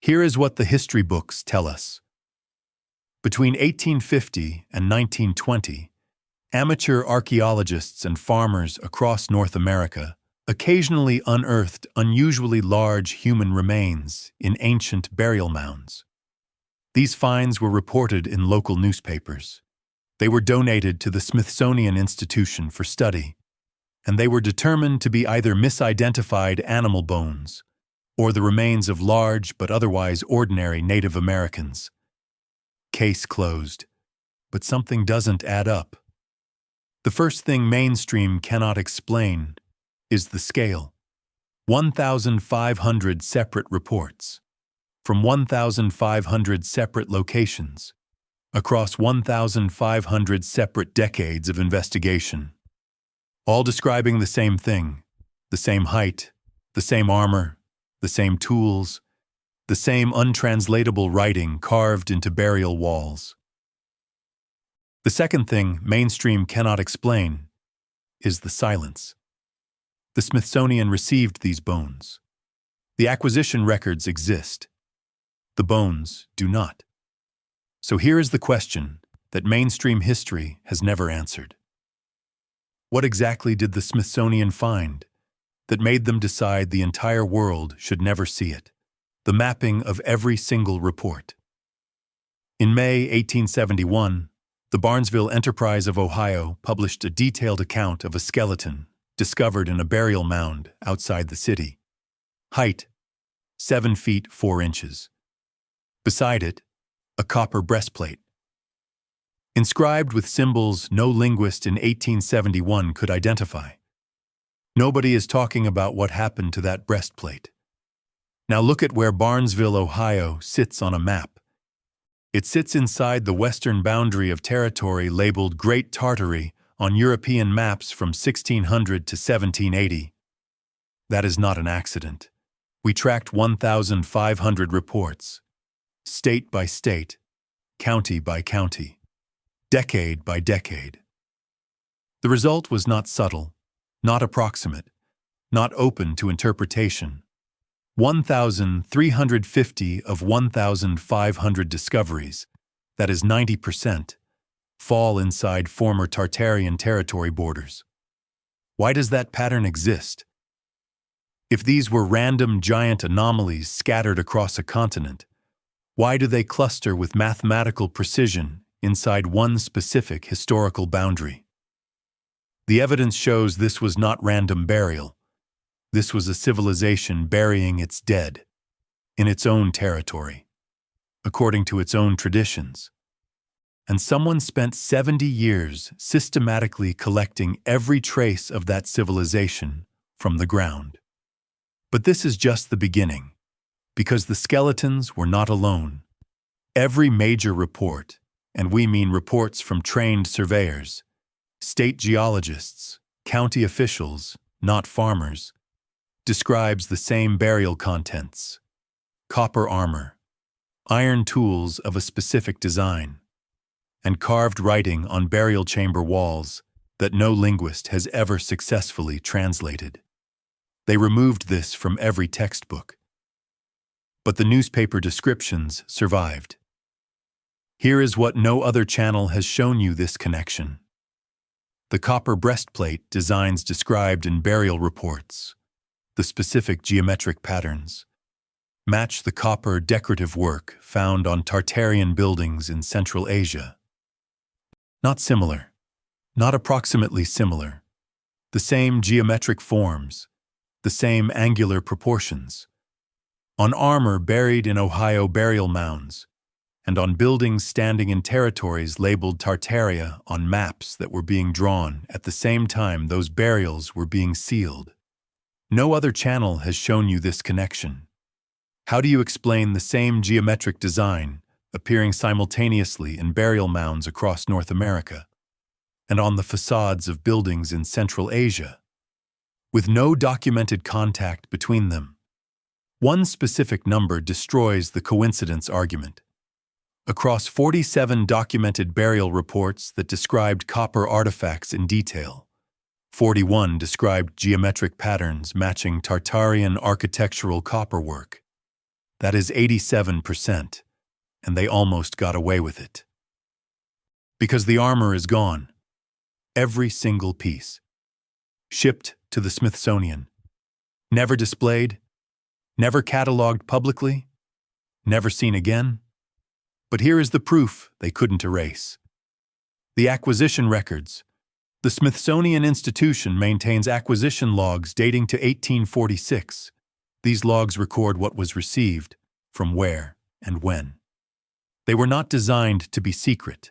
Here is what the history books tell us. Between 1850 and 1920, amateur archaeologists and farmers across North America occasionally unearthed unusually large human remains in ancient burial mounds. These finds were reported in local newspapers. They were donated to the Smithsonian Institution for study, and they were determined to be either misidentified animal bones or the remains of large but otherwise ordinary Native Americans. Case closed. But something doesn't add up. The first thing mainstream cannot explain is the scale. 1,500 separate reports, from 1,500 separate locations, across 1,500 separate decades of investigation, all describing the same thing, the same height, the same armor, the same tools, the same untranslatable writing carved into burial walls. The second thing mainstream cannot explain is the silence. The Smithsonian received these bones. The acquisition records exist. The bones do not. So here is the question that mainstream history has never answered. What exactly did the Smithsonian find that made them decide the entire world should never see it? The mapping of every single report. In May 1871, the Barnesville Enterprise of Ohio published a detailed account of a skeleton discovered in a burial mound outside the city. Height, 7 feet 4 inches. Beside it, a copper breastplate. Inscribed with symbols no linguist in 1871 could identify. Nobody is talking about what happened to that breastplate. Now look at where Barnesville, Ohio sits on a map. It sits inside the western boundary of territory labeled Great Tartary on European maps from 1600 to 1780. That is not an accident. We tracked 1,500 reports, state by state, county by county, decade by decade. The result was not subtle, not approximate, not open to interpretation. 1,350 of 1,500 discoveries, that is 90%, fall inside former Tartarian territory borders. Why does that pattern exist? If these were random giant anomalies scattered across a continent, why do they cluster with mathematical precision inside one specific historical boundary? The evidence shows this was not random burial. This was a civilization burying its dead in its own territory, according to its own traditions. And someone spent 70 years systematically collecting every trace of that civilization from the ground. But this is just the beginning, because the skeletons were not alone. Every major report, and we mean reports from trained surveyors, state geologists, county officials, not farmers, describes the same burial contents: copper armor, iron tools of a specific design, and carved writing on burial chamber walls that no linguist has ever successfully translated. They removed this from every textbook. But the newspaper descriptions survived. Here is what no other channel has shown you this connection. The copper breastplate designs described in burial reports, the specific geometric patterns, match the copper decorative work found on Tartarian buildings in Central Asia. Not similar, not approximately similar, the same geometric forms, the same angular proportions, on armor buried in Ohio burial mounds, and on buildings standing in territories labeled Tartaria on maps that were being drawn at the same time those burials were being sealed. No other channel has shown you this connection. How do you explain the same geometric design appearing simultaneously in burial mounds across North America and on the facades of buildings in Central Asia, with no documented contact between them? One specific number destroys the coincidence argument. Across 47 documented burial reports that described copper artifacts in detail, 41 described geometric patterns matching Tartarian architectural copperwork. That is 87%, and they almost got away with it. Because the armor is gone. Every single piece. Shipped to the Smithsonian. Never displayed, never catalogued publicly, never seen again. But here is the proof they couldn't erase. The acquisition records. The Smithsonian Institution maintains acquisition logs dating to 1846. These logs record what was received, from where, and when. They were not designed to be secret.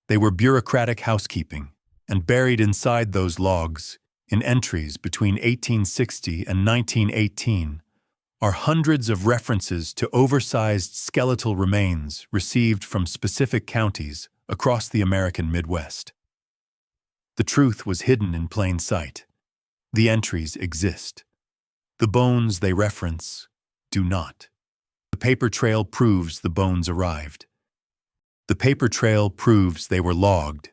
They were bureaucratic housekeeping, and buried inside those logs, in entries between 1860 and 1918, are hundreds of references to oversized skeletal remains received from specific counties across the American Midwest. The truth was hidden in plain sight. The entries exist. The bones they reference do not. The paper trail proves the bones arrived. The paper trail proves they were logged.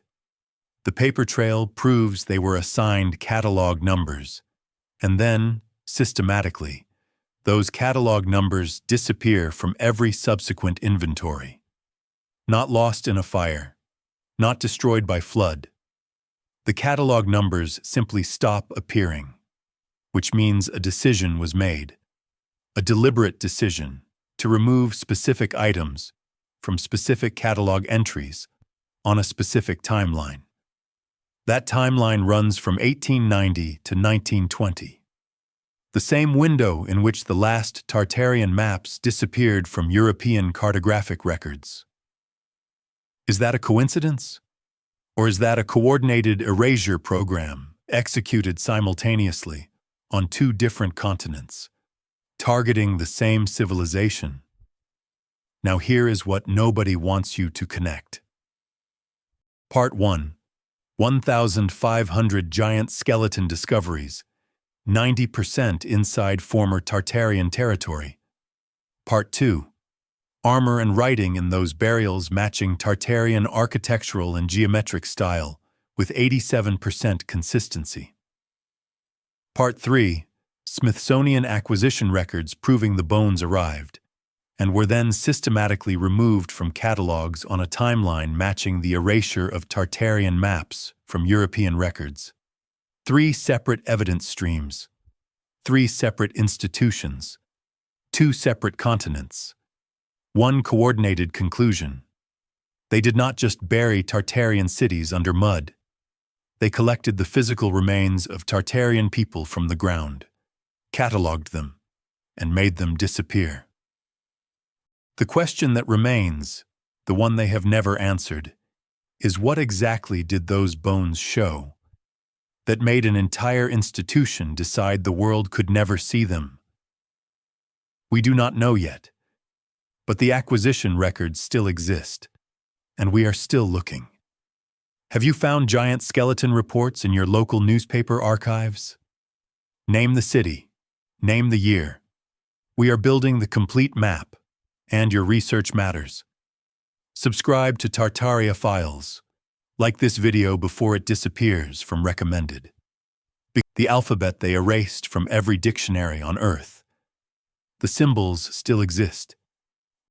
The paper trail proves they were assigned catalog numbers. And then, systematically, those catalog numbers disappear from every subsequent inventory. Not lost in a fire, not destroyed by flood. The catalog numbers simply stop appearing, which means a decision was made, a deliberate decision to remove specific items from specific catalog entries on a specific timeline. That timeline runs from 1890 to 1920. The same window in which the last Tartarian maps disappeared from European cartographic records. Is that a coincidence? Or is that a coordinated erasure program executed simultaneously on two different continents, targeting the same civilization? Now here is what nobody wants you to connect. Part 1. 1,500 giant skeleton discoveries, 90% inside former Tartarian territory. Part 2. Armor and writing in those burials matching Tartarian architectural and geometric style, with 87% consistency. Part 3. Smithsonian acquisition records proving the bones arrived, and were then systematically removed from catalogs on a timeline matching the erasure of Tartarian maps from European records. 3 separate evidence streams, 3 separate institutions, 2 separate continents, 1 coordinated conclusion. They did not just bury Tartarian cities under mud. They collected the physical remains of Tartarian people from the ground, catalogued them, and made them disappear. The question that remains, the one they have never answered, is what exactly did those bones show that made an entire institution decide the world could never see them? We do not know yet, but the acquisition records still exist, and we are still looking. Have you found giant skeleton reports in your local newspaper archives? Name the city, name the year. We are building the complete map, and your research matters. Subscribe to Tartaria Files. Like this video before it disappears from recommended. The alphabet they erased from every dictionary on Earth. The symbols still exist.